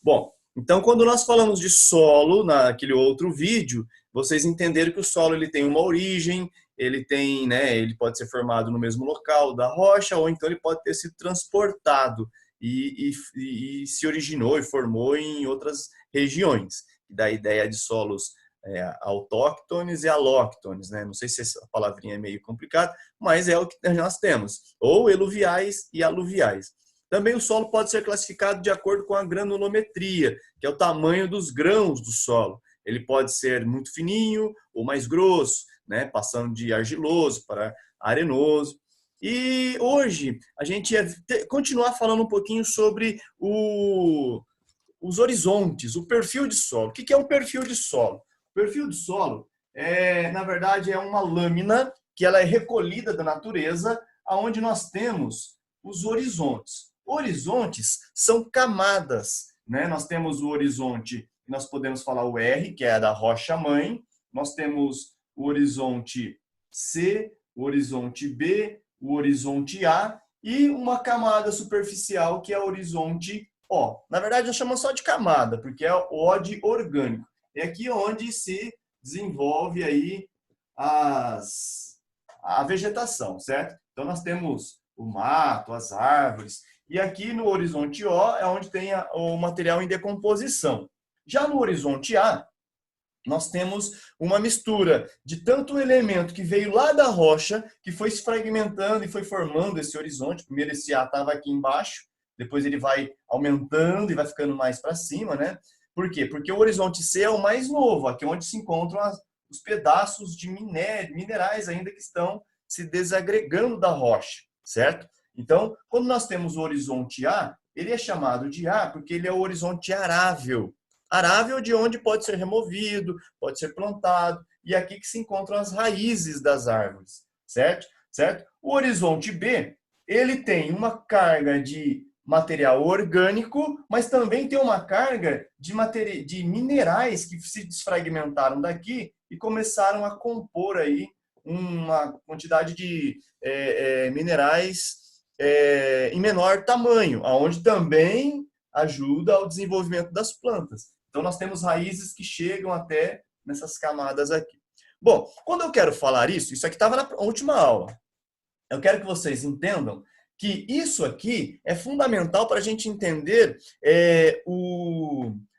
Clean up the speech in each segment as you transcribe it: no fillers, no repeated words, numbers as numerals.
Bom, então quando nós falamos de solo, naquele outro vídeo, vocês entenderam que o solo ele tem uma origem, ele tem, né, ele pode ser formado no mesmo local da rocha, ou então ele pode ter sido transportado e se originou e formou em outras regiões. Da ideia de solos autóctones e alóctones, né? Não sei se essa palavrinha é meio complicada, mas é o que nós temos, ou eluviais e aluviais. Também o solo pode ser classificado de acordo com a granulometria, que é o tamanho dos grãos do solo. Ele pode ser muito fininho ou mais grosso, né? Passando de argiloso para arenoso. E hoje a gente ia continuar falando um pouquinho sobre os horizontes, o perfil de solo. O que é um perfil de solo? O perfil de solo, na verdade, é uma lâmina que ela é recolhida da natureza, aonde nós temos os horizontes. Horizontes são camadas, né? Nós temos o horizonte, nós podemos falar o R, que é a da rocha-mãe, nós temos o horizonte C, o horizonte B, o horizonte A e uma camada superficial, que é o horizonte O. Na verdade, nós chamamos só de camada, porque é o O de orgânico. É aqui onde se desenvolve aí a vegetação, certo? Então, nós temos o mato, as árvores, e aqui no horizonte O é onde tem o material em decomposição. Já no horizonte A, nós temos uma mistura de tanto elemento que veio lá da rocha, que foi se fragmentando e foi formando esse horizonte. Primeiro esse A estava aqui embaixo, depois ele vai aumentando e vai ficando mais para cima, né? Por quê? Porque o horizonte C é o mais novo, aqui onde se encontram os pedaços de minerais ainda que estão se desagregando da rocha, certo? Então, quando nós temos o horizonte A, ele é chamado de A porque ele é o horizonte arável. Arável de onde pode ser removido, pode ser plantado, e aqui que se encontram as raízes das árvores, certo? Certo? O horizonte B, ele tem uma carga de material orgânico, mas também tem uma carga de minerais que se desfragmentaram daqui e começaram a compor aí uma quantidade de minerais em menor tamanho, aonde também ajuda ao desenvolvimento das plantas. Então, nós temos raízes que chegam até nessas camadas aqui. Bom, quando eu quero falar isso aqui estava na última aula. Eu quero que vocês entendam que isso aqui é fundamental para a gente entender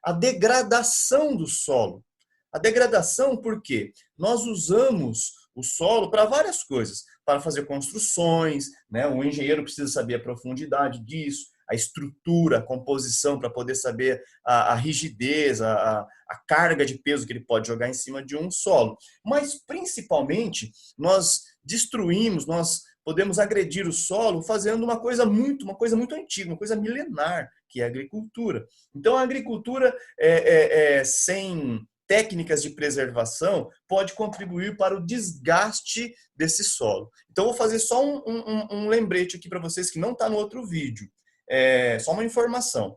a degradação do solo. A degradação, por quê? Nós usamos o solo para várias coisas, para fazer construções, né? O engenheiro precisa saber a profundidade disso, a estrutura, a composição, para poder saber a rigidez, a carga de peso que ele pode jogar em cima de um solo. Mas, principalmente, nós destruímos, nós podemos agredir o solo fazendo uma coisa muito antiga, uma coisa milenar, que é a agricultura. Então, a agricultura sem técnicas de preservação pode contribuir para o desgaste desse solo. Então, vou fazer só um lembrete aqui para vocês que não está no outro vídeo. Só uma informação.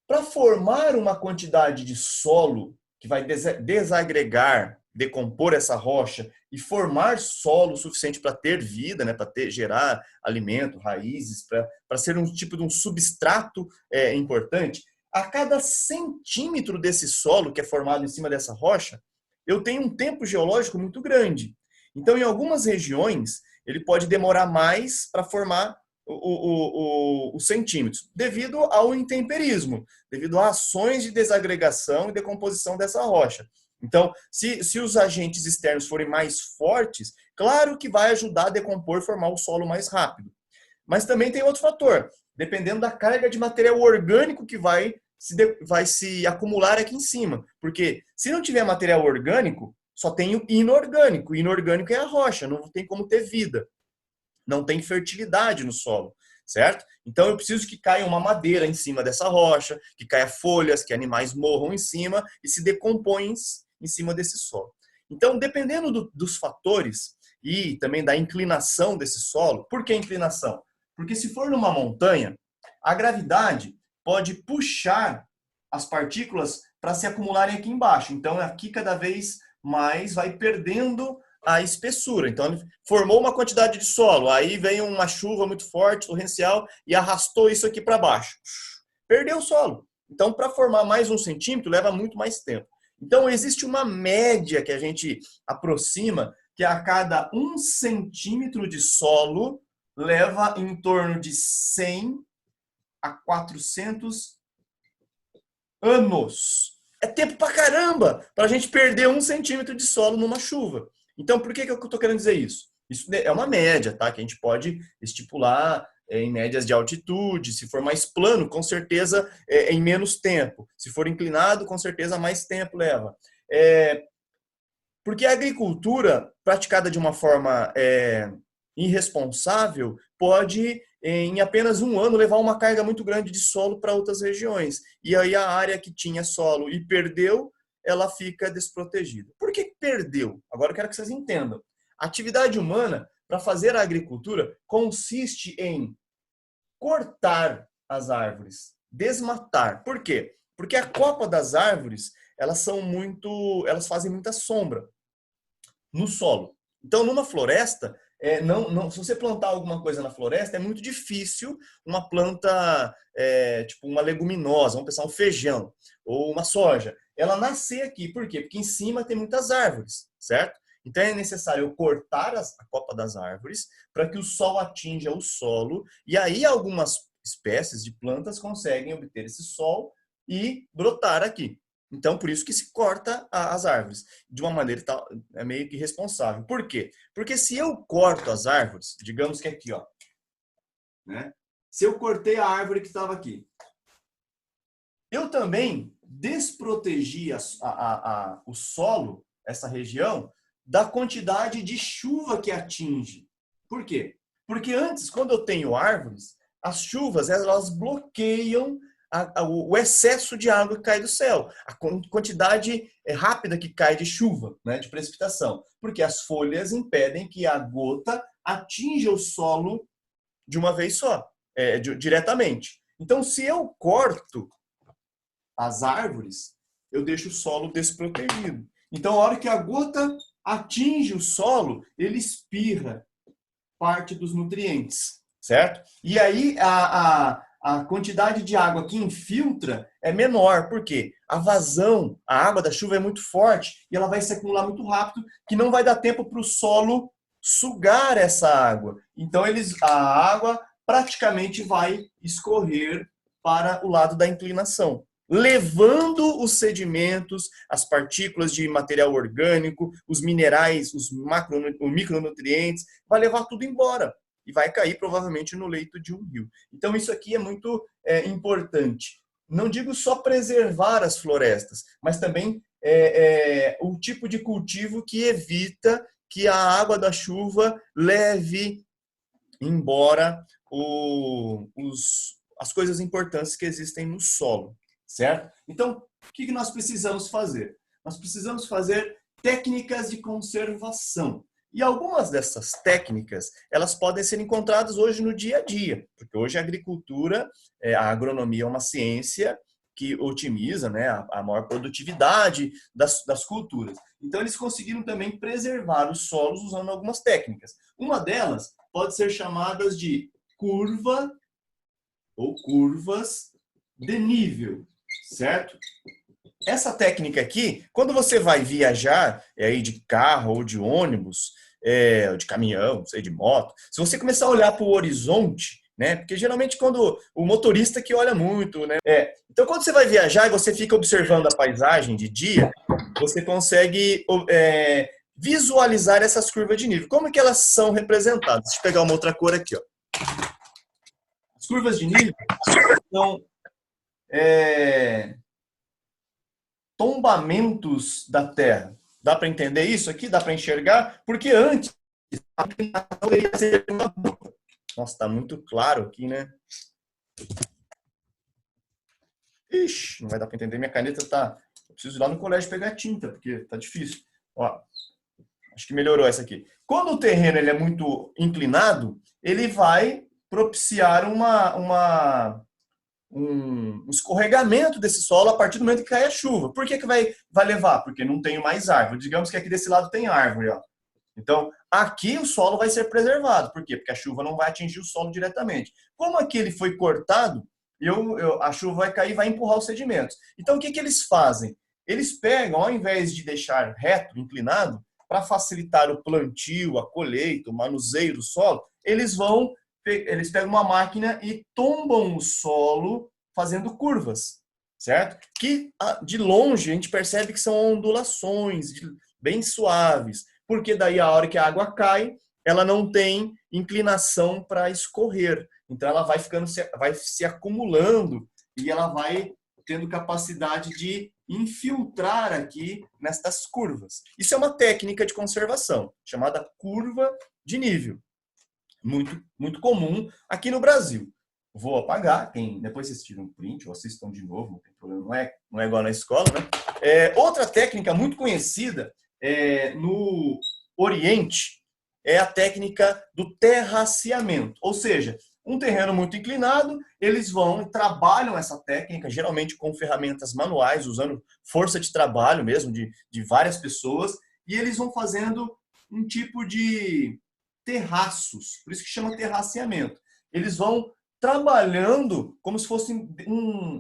Para formar uma quantidade de solo que vai desagregar, decompor essa rocha e formar solo suficiente para ter vida, né, para gerar alimento, raízes, para ser um tipo de um substrato importante, a cada centímetro desse solo que é formado em cima dessa rocha, eu tenho um tempo geológico muito grande. Então, em algumas regiões, ele pode demorar mais para formar os centímetros, devido ao intemperismo, devido a ações de desagregação e decomposição dessa rocha. Então, se os agentes externos forem mais fortes, claro que vai ajudar a decompor e formar o solo mais rápido. Mas também tem outro fator, dependendo da carga de material orgânico que vai se acumular aqui em cima. Porque se não tiver material orgânico, só tem o inorgânico. O inorgânico é a rocha, não tem como ter vida. Não tem fertilidade no solo, certo? Então eu preciso que caia uma madeira em cima dessa rocha, que caia folhas, que animais morram em cima e se decompõem em cima desse solo. Então, dependendo dos fatores e também da inclinação desse solo, por que inclinação? Porque se for numa montanha, a gravidade pode puxar as partículas para se acumularem aqui embaixo. Então, aqui cada vez mais vai perdendo a espessura. Então, ele formou uma quantidade de solo, aí veio uma chuva muito forte, torrencial, e arrastou isso aqui para baixo. Perdeu o solo. Então, para formar mais 1 centímetro, leva muito mais tempo. Então, existe uma média que a gente aproxima, que a cada 1 centímetro de solo leva em torno de 100 a 400 anos. É tempo pra caramba para a gente perder 1 centímetro de solo numa chuva. Então, por que eu estou querendo dizer isso? Isso é uma média, tá? Que a gente pode estipular em médias de altitude. Se for mais plano, com certeza em menos tempo. Se for inclinado, com certeza mais tempo leva. Porque a agricultura praticada de uma forma irresponsável pode, em apenas um ano, levar uma carga muito grande de solo para outras regiões. E aí a área que tinha solo e perdeu, ela fica desprotegida. Por que perdeu? Agora eu quero que vocês entendam. A atividade humana, para fazer a agricultura, consiste em cortar as árvores, desmatar. Por quê? Porque a copa das árvores, elas fazem muita sombra no solo. Então, numa floresta, se você plantar alguma coisa na floresta, é muito difícil uma planta, tipo uma leguminosa, vamos pensar um feijão ou uma soja, ela nascer aqui. Por quê? Porque em cima tem muitas árvores, certo? Então é necessário cortar a copa das árvores para que o sol atinja o solo, e aí algumas espécies de plantas conseguem obter esse sol e brotar aqui. Então, por isso que se corta as árvores, de uma maneira meio que irresponsável. Por quê? Porque se eu corto as árvores, digamos que aqui, ó, né? Se eu cortei a árvore que estava aqui, eu também desprotegi o solo, essa região, da quantidade de chuva que atinge. Por quê? Porque antes, quando eu tenho árvores, as chuvas elas bloqueiam o excesso de água que cai do céu, a quantidade rápida que cai de chuva, né, de precipitação, porque as folhas impedem que a gota atinja o solo de uma vez só, diretamente. Então, se eu corto as árvores, eu deixo o solo desprotegido. Então, a hora que a gota atinge o solo, ele espirra parte dos nutrientes, certo? E aí a quantidade de água que infiltra é menor. Por quê? A vazão, a água da chuva é muito forte e ela vai se acumular muito rápido, que não vai dar tempo para o solo sugar essa água. Então a água praticamente vai escorrer para o lado da inclinação, levando os sedimentos, as partículas de material orgânico, os minerais, os micronutrientes, vai levar tudo embora e vai cair provavelmente no leito de um rio. Então isso aqui é muito importante. Não digo só preservar as florestas, mas também o tipo de cultivo que evita que a água da chuva leve embora as coisas importantes que existem no solo. Certo? Então, o que nós precisamos fazer? Nós precisamos fazer técnicas de conservação. E algumas dessas técnicas, elas podem ser encontradas hoje no dia a dia, porque hoje a agricultura, a agronomia é uma ciência que otimiza, né, a maior produtividade das culturas. Então, eles conseguiram também preservar os solos usando algumas técnicas. Uma delas pode ser chamada de curva ou curvas de nível. Certo? Essa técnica aqui, quando você vai viajar aí de carro ou de ônibus, ou de caminhão, não sei, de moto, se você começar a olhar para o horizonte, né? Porque geralmente quando o motorista que olha muito, né? Então quando você vai viajar e você fica observando a paisagem de dia, você consegue visualizar essas curvas de nível. Como que elas são representadas? Deixa eu pegar uma outra cor aqui, ó. As curvas de nível são tombamentos da Terra. Dá para entender isso aqui? Dá para enxergar? Porque antes a inclinação ia ser uma boca. Nossa, está muito claro aqui, né? Ixi, não vai dar para entender. Minha caneta tá. Eu preciso ir lá no colégio pegar tinta, porque tá difícil. Ó, acho que melhorou essa aqui. Quando o terreno ele é muito inclinado, ele vai propiciar um escorregamento desse solo a partir do momento que cai a chuva. Por que vai levar? Porque não tem mais árvore. Digamos que aqui desse lado tem árvore. Ó. Então, aqui o solo vai ser preservado. Por quê? Porque a chuva não vai atingir o solo diretamente. Como aqui ele foi cortado, a chuva vai cair e vai empurrar os sedimentos. Então, o que eles fazem? Eles pegam, ao invés de deixar reto, inclinado, para facilitar o plantio, a colheita, o manuseio do solo, eles pegam uma máquina e tombam o solo fazendo curvas, certo? Que de longe a gente percebe que são ondulações bem suaves, porque daí a hora que a água cai, ela não tem inclinação para escorrer. Então ela vai se acumulando e ela vai tendo capacidade de infiltrar aqui nestas curvas. Isso é uma técnica de conservação chamada curva de nível, muito comum aqui no Brasil. Vou apagar, depois vocês tiram um print ou assistam de novo, não tem problema, não é igual na escola, né? Outra técnica muito conhecida no Oriente é a técnica do terraceamento, ou seja, um terreno muito inclinado, eles vão e trabalham essa técnica, geralmente com ferramentas manuais, usando força de trabalho mesmo de várias pessoas, e eles vão fazendo um tipo de terraços, por isso que chama terraceamento. Eles vão trabalhando como se fosse um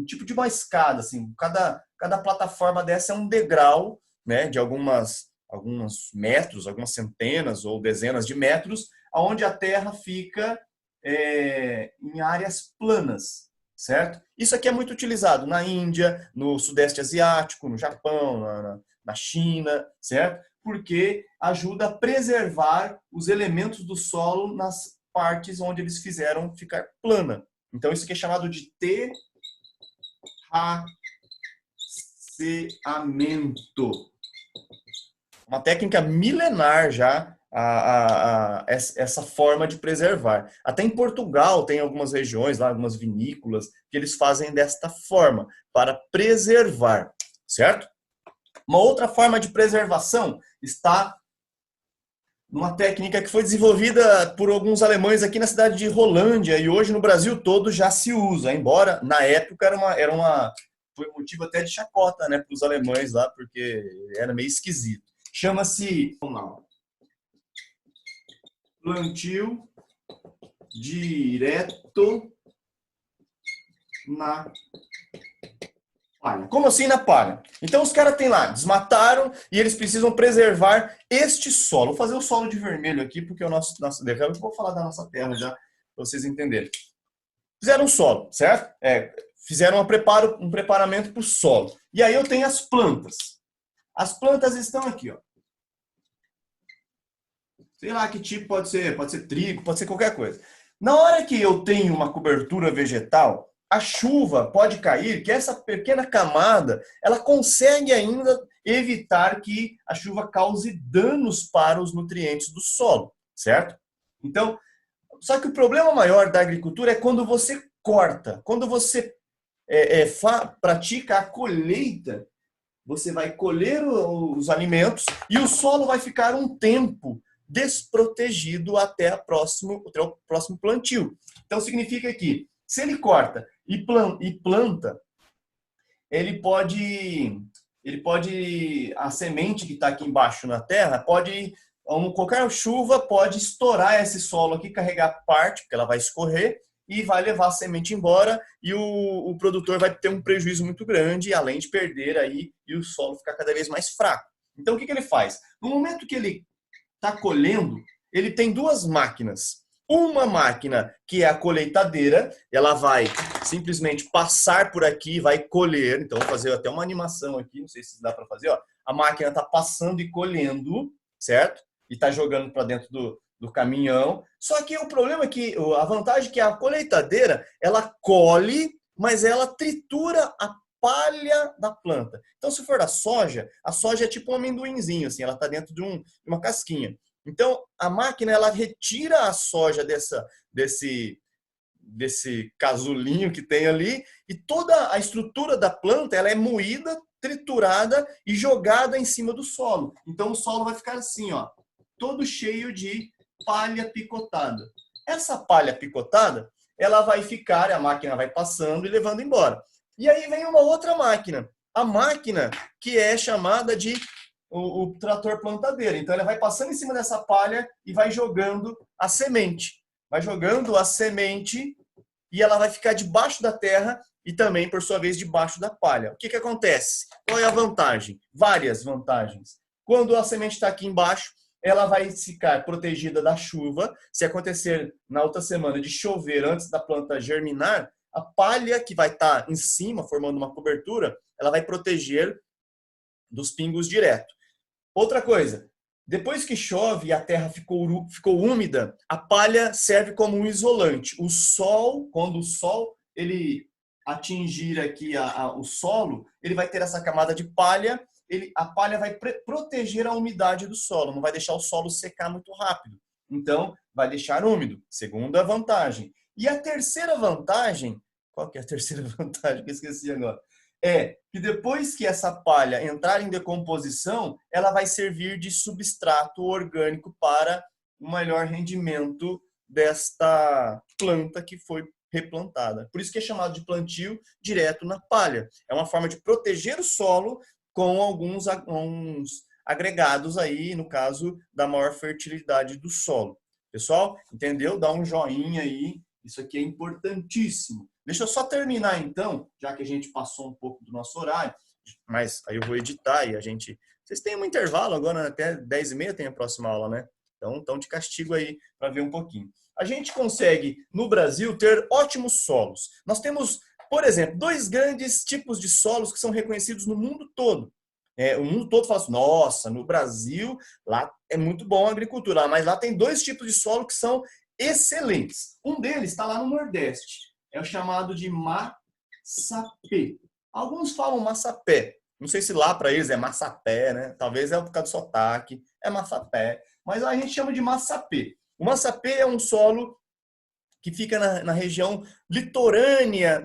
tipo de uma escada, assim. Cada plataforma dessa é um degrau, né, de alguns metros, algumas centenas ou dezenas de metros, onde a terra fica em áreas planas, certo? Isso aqui é muito utilizado na Índia, no Sudeste Asiático, no Japão, na China, certo? Porque ajuda a preservar os elementos do solo nas partes onde eles fizeram ficar plana. Então, isso aqui é chamado de terraceamento. Uma técnica milenar já, essa forma de preservar. Até em Portugal tem algumas regiões, lá, algumas vinícolas, que eles fazem desta forma, para preservar, certo? Uma outra forma de preservação está numa técnica que foi desenvolvida por alguns alemães aqui na cidade de Rolândia e hoje no Brasil todo já se usa, embora na época foi motivo até de chacota, né, para os alemães lá, porque era meio esquisito. Chama-se, vamos lá, plantio direto na palha. Como assim na palha? Então os caras têm lá, desmataram e eles precisam preservar este solo. Vou fazer o solo de vermelho aqui, porque o nosso eu vou falar da nossa terra já, para vocês entenderem. Fizeram um solo, certo? Fizeram um preparamento para o solo. E aí eu tenho as plantas. As plantas estão aqui, ó. Sei lá que tipo pode ser trigo, pode ser qualquer coisa. Na hora que eu tenho uma cobertura vegetal, a chuva pode cair, que essa pequena camada, ela consegue ainda evitar que a chuva cause danos para os nutrientes do solo, certo? Então, só que o problema maior da agricultura é quando você corta, quando você pratica a colheita, você vai colher os alimentos e o solo vai ficar um tempo desprotegido até o próximo plantio. Então, significa que, se ele corta e planta, a semente que está aqui embaixo na terra, qualquer chuva pode estourar esse solo aqui, carregar parte, porque ela vai escorrer, e vai levar a semente embora, e o produtor vai ter um prejuízo muito grande, além de perder aí, e o solo ficar cada vez mais fraco. Então, o que ele faz? No momento que ele está colhendo, ele tem duas máquinas. Uma máquina que é a colheitadeira, ela vai simplesmente passar por aqui, vai colher. Então, vou fazer até uma animação aqui, não sei se dá para fazer. Ó. A máquina está passando e colhendo, certo? E está jogando para dentro do caminhão. Só que o problema é que a vantagem é que a colheitadeira, ela colhe, mas ela tritura a palha da planta. Então, se for a soja é tipo um amendoinzinho, assim, ela está dentro de uma casquinha. Então, a máquina, ela retira a soja desse casulinho que tem ali e toda a estrutura da planta, ela é moída, triturada e jogada em cima do solo. Então, o solo vai ficar assim, ó, todo cheio de palha picotada. Essa palha picotada, ela vai ficar, a máquina vai passando e levando embora. E aí vem uma outra máquina, a máquina que é chamada de o trator plantadeira. Então, ele vai passando em cima dessa palha e vai jogando a semente. Vai jogando a semente e ela vai ficar debaixo da terra e também, por sua vez, debaixo da palha. O que que acontece? Qual é a vantagem? Várias vantagens. Quando a semente está aqui embaixo, ela vai ficar protegida da chuva. Se acontecer na outra semana de chover antes da planta germinar, a palha que vai estar em cima, formando uma cobertura, ela vai proteger dos pingos direto. Outra coisa, depois que chove e a terra ficou úmida, a palha serve como um isolante. O sol, quando o sol ele atingir aqui o solo, ele vai ter essa camada de palha, a palha vai proteger a umidade do solo, não vai deixar o solo secar muito rápido. Então, vai deixar úmido. Segunda vantagem. E a terceira vantagem, qual que é a terceira vantagem que eu esqueci agora? É que depois que essa palha entrar em decomposição, ela vai servir de substrato orgânico para o melhor rendimento desta planta que foi replantada. Por isso que é chamado de plantio direto na palha. É uma forma de proteger o solo com alguns agregados aí, no caso da maior fertilidade do solo. Pessoal, entendeu? Dá um joinha aí. Isso aqui é importantíssimo. Deixa eu só terminar então, já que a gente passou um pouco do nosso horário, mas aí eu vou editar e a gente... Vocês têm um intervalo agora, até 10h30 tem a próxima aula, né? Então, estão de castigo aí para ver um pouquinho. A gente consegue, no Brasil, ter ótimos solos. Nós temos, por exemplo, 2 grandes tipos de solos que são reconhecidos no mundo todo. O mundo todo fala assim, nossa, no Brasil, lá é muito bom a agricultura, mas lá tem 2 tipos de solo que são excelentes. Um deles está lá no Nordeste. É o chamado de massapê. Alguns falam massapé. Não sei se lá para eles é massapé, né? Talvez é por causa do sotaque. É massapé. Mas a gente chama de massapê. O massapê é um solo que fica na região litorânea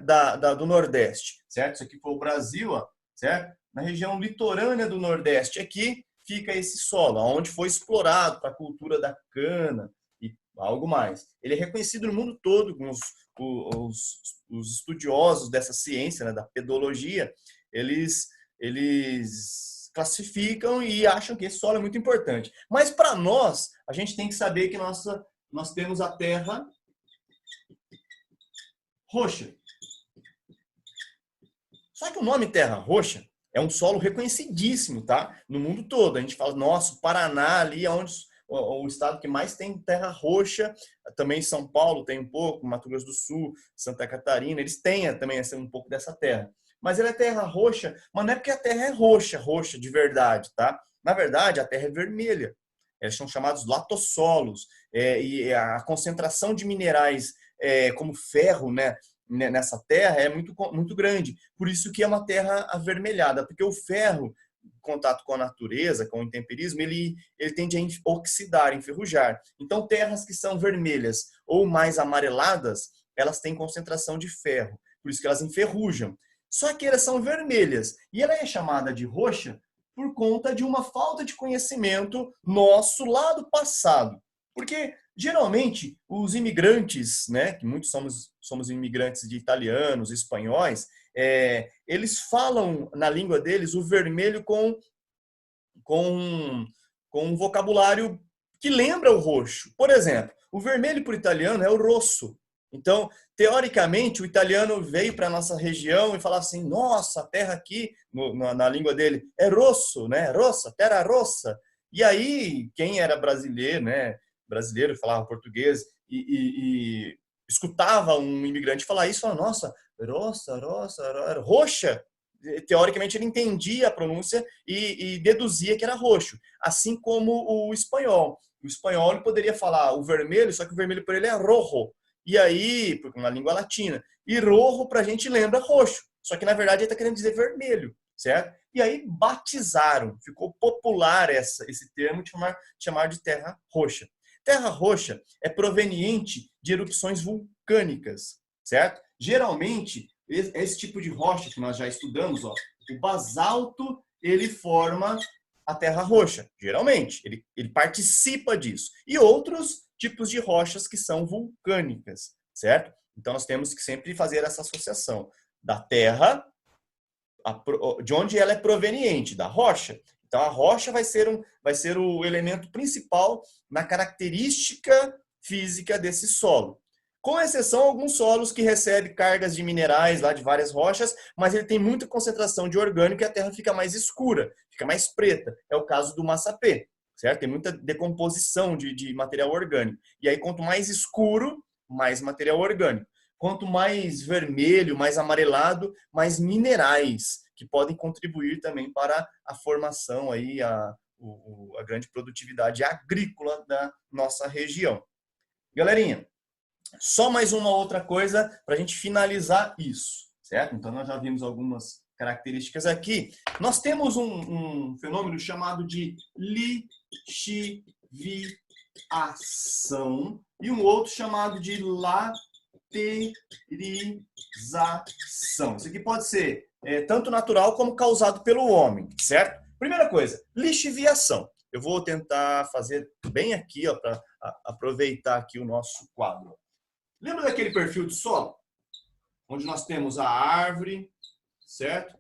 do Nordeste, certo? Isso aqui foi o Brasil, ó, certo? Na região litorânea do Nordeste aqui fica esse solo, onde foi explorado para a cultura da cana e algo mais. Ele é reconhecido no mundo todo com os estudiosos dessa ciência, né, da pedologia, eles classificam e acham que esse solo é muito importante. Mas para nós, a gente tem que saber que nós temos a terra roxa. Só que o nome terra roxa é um solo reconhecidíssimo, tá? No mundo todo. A gente fala, nossa, o Paraná ali é onde o estado que mais tem terra roxa, também São Paulo tem um pouco, Mato Grosso do Sul, Santa Catarina, eles têm também um pouco dessa terra. Mas ela é terra roxa, mas não é porque a terra é roxa, roxa de verdade, tá? Na verdade, a terra é vermelha. Eles são chamados latossolos. E a concentração de minerais como ferro, né, nessa terra é muito, muito grande. Por isso que é uma terra avermelhada, porque o ferro, contato com a natureza, com o intemperismo, ele tende a oxidar, enferrujar. Então, terras que são vermelhas ou mais amareladas, elas têm concentração de ferro, por isso que elas enferrujam. Só que elas são vermelhas, e ela é chamada de roxa por conta de uma falta de conhecimento nosso lá do passado. Porque, geralmente, os imigrantes, né, que muitos somos imigrantes de italianos, espanhóis, eles falam na língua deles o vermelho com um vocabulário que lembra o roxo. Por exemplo, o vermelho para o italiano é o rosso. Então, teoricamente, o italiano veio para a nossa região e falava assim, nossa, a terra aqui, na língua dele, é rosso, né? Rossa, terra rossa. E aí, quem era brasileiro, né? Brasileiro, falava português e escutava um imigrante falar isso, falava, nossa, roça, roxa. Teoricamente, ele entendia a pronúncia e deduzia que era roxo. Assim como o espanhol. O espanhol ele poderia falar o vermelho, só que o vermelho para ele é rojo. E aí, porque na língua latina. E rojo para a gente lembra roxo. Só que na verdade ele está querendo dizer vermelho, certo? E aí batizaram, ficou popular esse termo de chamar de terra roxa. Terra roxa é proveniente de erupções vulcânicas, certo? Geralmente, esse tipo de rocha que nós já estudamos, ó, o basalto, ele forma a terra roxa, geralmente. Ele participa disso. E outros tipos de rochas que são vulcânicas, certo? Então, nós temos que sempre fazer essa associação da terra, de onde ela é proveniente, da rocha. Então, a rocha vai ser o elemento principal na característica física desse solo. Com exceção a alguns solos que recebem cargas de minerais lá de várias rochas, mas ele tem muita concentração de orgânico e a terra fica mais escura, fica mais preta. É o caso do Massapê, certo? Tem muita decomposição de material orgânico. E aí, quanto mais escuro, mais material orgânico. Quanto mais vermelho, mais amarelado, mais minerais, que podem contribuir também para a formação, aí, a grande produtividade agrícola da nossa região. Galerinha, só mais uma outra coisa para a gente finalizar isso, certo? Então, nós já vimos algumas características aqui. Nós temos um fenômeno chamado de lixiviação e um outro chamado de laterização. Isso aqui pode ser tanto natural como causado pelo homem, certo? Primeira coisa, lixiviação. Eu vou tentar fazer bem aqui, para aproveitar aqui o nosso quadro. Lembra daquele perfil de solo? Onde nós temos a árvore, certo?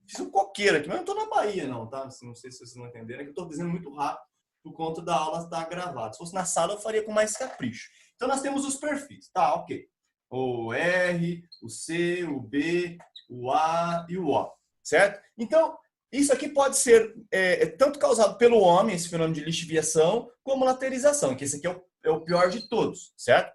Fiz um coqueiro aqui, mas não estou na Bahia não, tá? Não sei se vocês não entenderam, é que eu estou dizendo muito rápido por conta da aula estar gravada. Se fosse na sala, eu faria com mais capricho. Então, nós temos os perfis, tá? Ok. O R, o C, o B, o A e o O, certo? Então, isso aqui pode ser tanto causado pelo homem, esse fenômeno de lixiviação, como laterização, que esse aqui é o pior de todos, certo?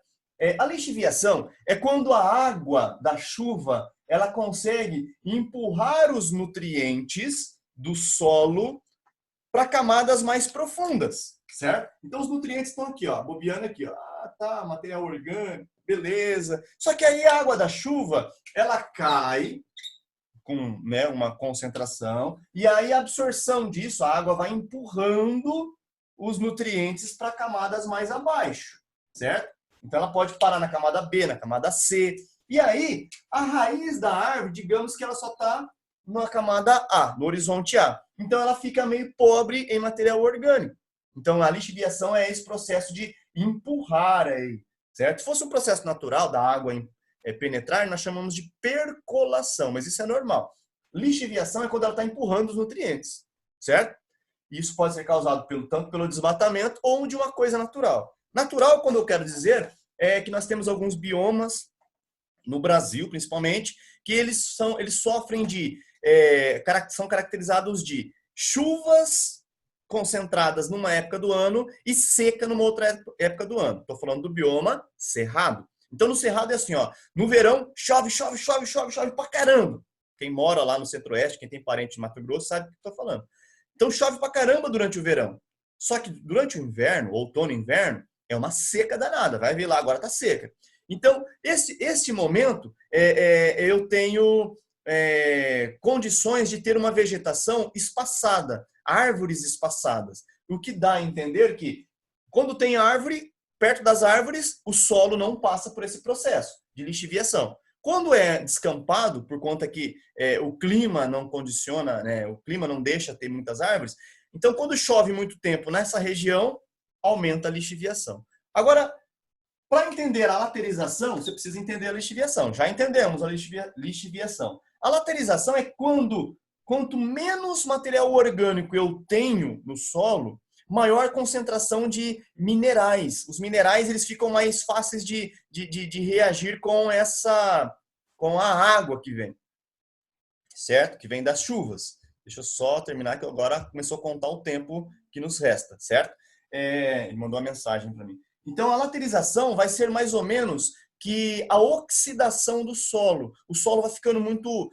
A lixiviação é quando a água da chuva ela consegue empurrar os nutrientes do solo para camadas mais profundas, certo? Então os nutrientes estão aqui, ó, bobeando aqui, ó. Ah, tá, material orgânico, beleza. Só que aí a água da chuva, ela cai com, né, uma concentração e aí a absorção disso, a água vai empurrando os nutrientes para camadas mais abaixo, certo? Então ela pode parar na camada B, na camada C. E aí a raiz da árvore, digamos que ela só está na camada A, no horizonte A. Então ela fica meio pobre em material orgânico. Então a lixiviação é esse processo de empurrar aí, certo? Se fosse um processo natural da água penetrar, nós chamamos de percolação, mas isso é normal. Lixiviação é quando ela está empurrando os nutrientes, certo? Isso pode ser causado tanto pelo desmatamento ou de uma coisa natural. Natural, quando eu quero dizer, é que nós temos alguns biomas, no Brasil principalmente, que eles sofrem são caracterizados de chuvas concentradas numa época do ano e seca numa outra época do ano. Estou falando do bioma cerrado. Então, no cerrado é assim, ó, no verão, chove pra caramba. Quem mora lá no centro-oeste, quem tem parente em Mato Grosso, sabe o que eu estou falando. Então, chove pra caramba durante o verão. Só que durante o inverno, outono e inverno, é uma seca danada. Vai ver lá, agora está seca. Então, esse momento, eu tenho condições de ter uma vegetação espaçada, árvores espaçadas. O que dá a entender que, quando tem árvore, perto das árvores, o solo não passa por esse processo de lixiviação. Quando é descampado, por conta que o clima não condiciona, né, o clima não deixa ter muitas árvores, então quando chove muito tempo nessa região, aumenta a lixiviação. Agora, para entender a laterização, você precisa entender a lixiviação. Já entendemos a lixiviação. A laterização é quanto menos material orgânico eu tenho no solo, maior concentração de minerais. Os minerais eles ficam mais fáceis de reagir com a água que vem, certo? Que vem das chuvas. Deixa eu só terminar, que agora começou a contar o tempo que nos resta, certo? Ele mandou uma mensagem para mim. Então, a laterização vai ser mais ou menos que a oxidação do solo. O solo vai ficando muito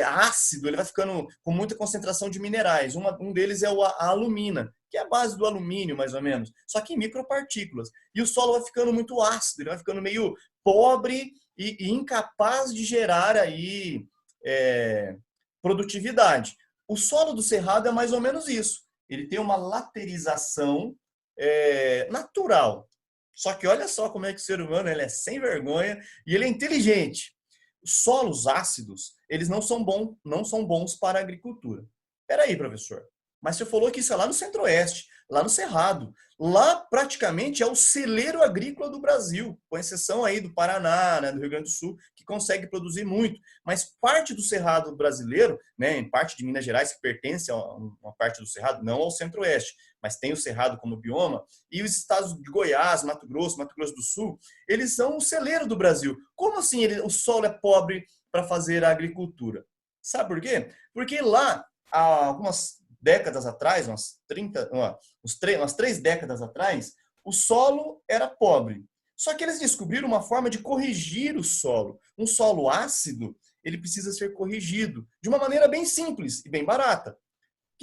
ácido, ele vai ficando com muita concentração de minerais. Um deles é a alumina, que é a base do alumínio, mais ou menos, só que em micropartículas. E o solo vai ficando muito ácido, ele vai ficando meio pobre e incapaz de gerar aí produtividade. O solo do cerrado é mais ou menos isso. Ele tem uma laterização natural. Só que olha só como é que o ser humano ele é sem vergonha e ele é inteligente. Os solos ácidos, eles não são bons para a agricultura. Espera aí, professor. Mas você falou que isso é lá no centro-oeste. Lá no Cerrado. Lá, praticamente, é o celeiro agrícola do Brasil, com exceção aí do Paraná, né, do Rio Grande do Sul, que consegue produzir muito. Mas parte do Cerrado brasileiro, né, em parte de Minas Gerais, que pertence a uma parte do Cerrado, não ao Centro-Oeste, mas tem o Cerrado como bioma, e os estados de Goiás, Mato Grosso do Sul, eles são o celeiro do Brasil. Como assim o solo é pobre para fazer a agricultura? Sabe por quê? Porque lá, há algumas décadas atrás, umas 3 décadas atrás, o solo era pobre. Só que eles descobriram uma forma de corrigir o solo. Um solo ácido, ele precisa ser corrigido de uma maneira bem simples e bem barata. O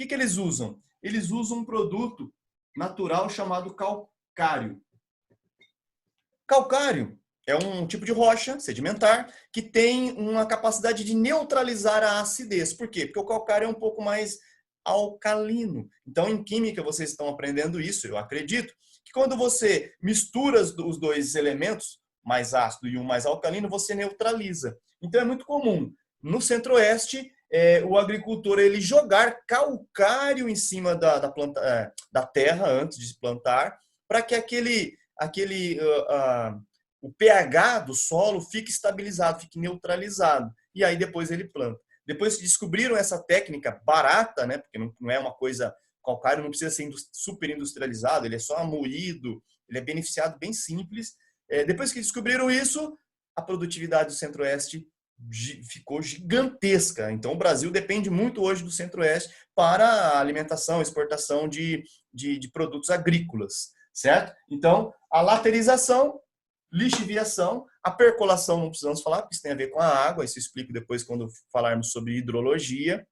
que eles usam? Eles usam um produto natural chamado calcário. Calcário é um tipo de rocha sedimentar que tem uma capacidade de neutralizar a acidez. Por quê? Porque o calcário é um pouco mais alcalino. Então, em química, vocês estão aprendendo isso, eu acredito, que quando você mistura os dois elementos, mais ácido e um mais alcalino, você neutraliza. Então, é muito comum, no Centro-Oeste, o agricultor ele jogar calcário em cima da terra antes de se plantar, para que o pH do solo fique estabilizado, fique neutralizado. E aí depois ele planta. Depois que descobriram essa técnica barata, né, porque não é uma coisa, calcário não precisa ser super industrializado, ele é só moído, ele é beneficiado bem simples. Depois que descobriram isso, a produtividade do Centro-Oeste ficou gigantesca. Então, o Brasil depende muito hoje do Centro-Oeste para a alimentação, exportação de produtos agrícolas, certo? Então, a laterização, lixiviação, a percolação não precisamos falar, porque isso tem a ver com a água, isso eu explico depois quando falarmos sobre hidrologia.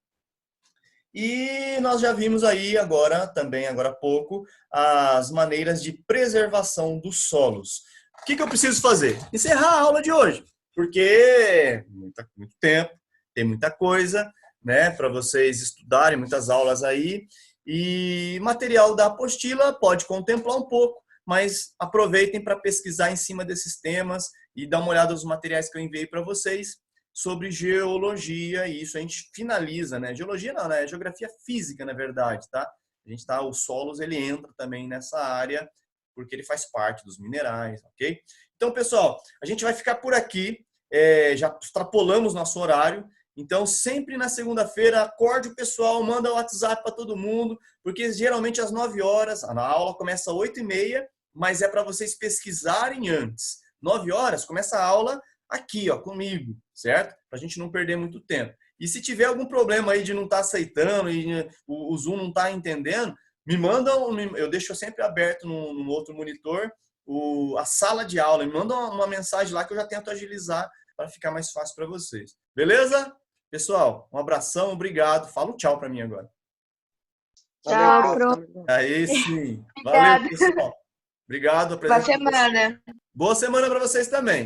E nós já vimos aí agora, também agora há pouco, as maneiras de preservação dos solos. O que eu preciso fazer? Encerrar a aula de hoje, porque muito tempo, tem muita coisa, né, para vocês estudarem, muitas aulas aí, e material da apostila pode contemplar um pouco, mas aproveitem para pesquisar em cima desses temas e dar uma olhada nos materiais que eu enviei para vocês sobre geologia, e isso a gente finaliza, né? Geologia não, né? Geografia física, na verdade, tá? A gente tá, os solos, ele entra também nessa área, porque ele faz parte dos minerais, ok? Então, pessoal, a gente vai ficar por aqui, já extrapolamos nosso horário, então sempre na segunda-feira, acorde o pessoal, manda o WhatsApp para todo mundo, porque geralmente às 9 horas, a aula começa às 8h30, mas é para vocês pesquisarem antes. 9 horas, começa a aula aqui, ó, comigo, certo? Para a gente não perder muito tempo. E se tiver algum problema aí de não estar aceitando e o Zoom não está entendendo, me mandam, eu deixo sempre aberto no outro monitor a sala de aula, me mandam uma mensagem lá que eu já tento agilizar para ficar mais fácil para vocês. Beleza? Pessoal, um abração, obrigado. Fala um tchau para mim agora. Tchau, prof. Aí sim. Valeu, Obrigada. pessoal. Obrigado, Boa apresento. semana. Boa semana para vocês também.